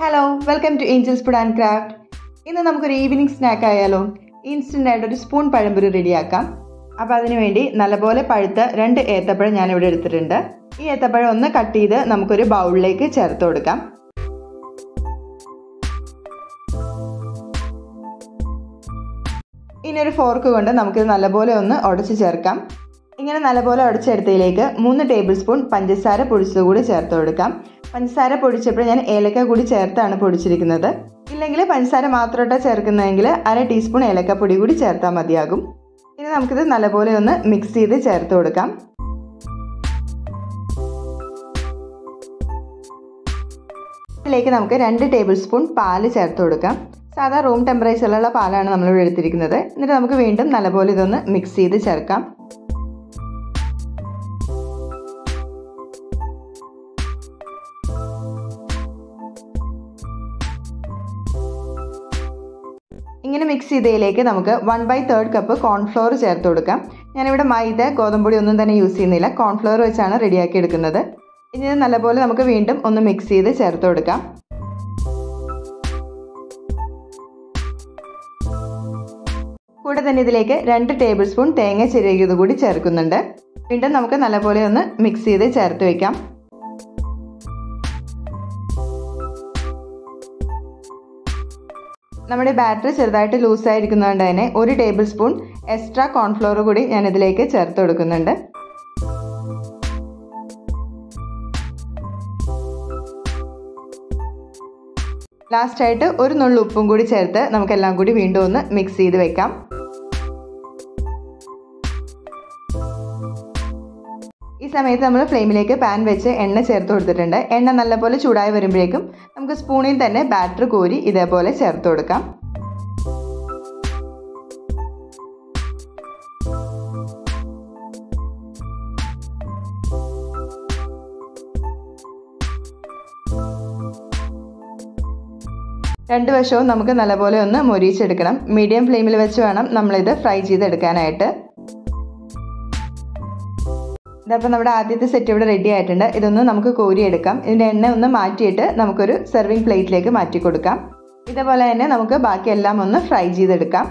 Hello welcome to angels food and craft. ഇന്ന് നമുക്കൊരു evening snack ആയാലോ. ഇൻസ്റ്റൻ്റ് ആയിട്ട് ഒരു സ്പൂൺ പഴംപൊരി റെഡിയാക്കാം. അപ്പോൾ അതിനുവേണ്ടി നല്ലപോലെ പഴുത്ത 2 ഏത്തപ്പഴം ഞാനിവിടെ എടുത്തിട്ടുണ്ട്. ഈ ഏത്തപ്പഴം ഒന്ന് കട്ട് ചെയ്ത് നമുക്കൊരു ബൗളിലേക്ക് ചേർത്ത് കൊടുക്കാം. ഇനി ഒരു ഫോർക്ക് കൊണ്ട് നമുക്കിത് നല്ലപോലെ ഒന്ന് ഉടച്ച് ചേർക്കാം. ഇങ്ങനെ നല്ലപോലെ ഉടച്ചെടുത്തതിലേക്ക് 3 ടേബിൾ സ്പൂൺ പഞ്ചസാര പൊടിച്ചത് കൂടി ചേർത്ത് കൊടുക്കാം. പഞ്ചസാര പൊടിച്ചപ്പോൾ ഞാൻ ഏലക്ക കൂടി ചേർത്താണ് പൊടിച്ചിരിക്കുന്നത്. ഇല്ലെങ്കിൽ പഞ്ചസാര മാത്രമായിട്ട് ചേർക്കുന്നതെങ്കിൽ 1/2 ടീസ്പൂൺ ഏലക്കപ്പൊടി കൂടി ചേർത്താൽ മതിയാകും. ഇനി നമുക്കിത് നല്ലപോലെ ഒന്ന് മിക്സ് ചെയ്ത് ചേർത്ത് കൊടുക്കാം. ഇതിലേക്ക് നമുക്ക് 2 ടേബിൾ സ്പൂൺ പാല് ചേർത്ത് കൊടുക്കാം. സാധാ റൂം ടെമ്പറേച്ചറിലുള്ള പാലാണ് നമ്മളിവിടെ എടുത്തിരിക്കുന്നത്. എന്നിട്ട് നമുക്ക് വീണ്ടും നല്ലപോലെ ഇതൊന്ന് മിക്സ് ചെയ്ത് ചേർക്കാം. ഇങ്ങനെ മിക്സ് ചെയ്തതിലേക്ക് നമുക്ക് 1/3 കപ്പ് കോൺഫ്ലോർ ചേർത്ത് കൊടുക്കാം. ഞാനിവിടെ മൈദ ഗോതമ്പൊടി ഒന്നും തന്നെ യൂസ് ചെയ്യുന്നില്ല, കോൺഫ്ലോർ വെച്ചാണ് റെഡിയാക്കി എടുക്കുന്നത്. ഇനി ഇത് നല്ലപോലെ നമുക്ക് വീണ്ടും ഒന്ന് മിക്സ് ചെയ്ത് ചേർത്ത് കൊടുക്കാം. കൂടെ തന്നെ ഇതിലേക്ക് 2 ടേബിൾ സ്പൂൺ തേങ്ങ ചിരകിയത് കൂടി ചേർക്കുന്നുണ്ട്. വീണ്ടും നമുക്ക് നല്ലപോലെ ഒന്ന് മിക്സ് ചെയ്ത് ചേർത്ത് വയ്ക്കാം. നമ്മുടെ ബാറ്റർ ചെറുതായിട്ട് ലൂസായിരിക്കുന്നതുകൊണ്ട് തന്നെ 1 ടേബിൾ സ്പൂൺ എക്സ്ട്രാ കോൺഫ്ലോർ കൂടി ഞാൻ ഇതിലേക്ക് ചേർത്ത് കൊടുക്കുന്നുണ്ട്. ലാസ്റ്റായിട്ട് ഒരു നുള്ളു ഉപ്പും കൂടി ചേർത്ത് നമുക്കെല്ലാം കൂടി വീണ്ടും ഒന്ന് മിക്സ് ചെയ്ത് വെക്കാം. ഈ സമയത്ത് നമ്മൾ ഫ്ലെയിമിലേക്ക് പാൻ വെച്ച് എണ്ണ ചേർത്ത് കൊടുത്തിട്ടുണ്ട്. എണ്ണ നല്ലപോലെ ചൂടായി വരുമ്പോഴേക്കും നമുക്ക് സ്പൂണിൽ തന്നെ ബാറ്റർ കോരി ഇതേപോലെ ചേർത്ത് കൊടുക്കാം. രണ്ട് വശവും നമുക്ക് നല്ലപോലെ ഒന്ന് മൊരിച്ചെടുക്കണം. മീഡിയം ഫ്ലെയിമിൽ വെച്ച് വേണം നമ്മളിത് ഫ്രൈ ചെയ്തെടുക്കാനായിട്ട്. ഇതപ്പോൾ നമ്മുടെ ആദ്യത്തെ സെറ്റ് ഇവിടെ റെഡി ആയിട്ടുണ്ട്. ഇതൊന്ന് നമുക്ക് കോരിയെടുക്കാം. ഇതിൻ്റെ എണ്ണ ഒന്ന് മാറ്റിയിട്ട് നമുക്കൊരു സെർവിങ് പ്ലേറ്റിലേക്ക് മാറ്റി കൊടുക്കാം. ഇതേപോലെ തന്നെ നമുക്ക് ബാക്കിയെല്ലാം ഒന്ന് ഫ്രൈ ചെയ്തെടുക്കാം.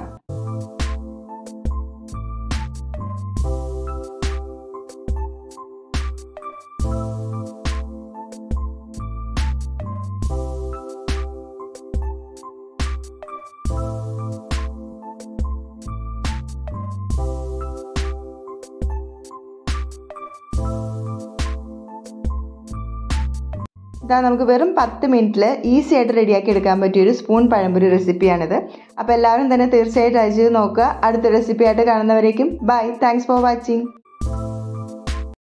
ഇതാ നമുക്ക് വെറും 10 മിനിറ്റിൽ ഈസി ആയിട്ട് റെഡിയാക്കി എടുക്കാൻ പറ്റിയൊരു സ്പൂൺ പഴംപൊരി റെസിപ്പിയാണിത്. അപ്പോൾ എല്ലാവരും തന്നെ തീർച്ചയായും ട്രൈ ചെയ്ത് നോക്കുക. അടുത്ത റെസിപ്പി ആയിട്ട് കാണുന്നവരേക്കും ബൈ. Thanks for watching.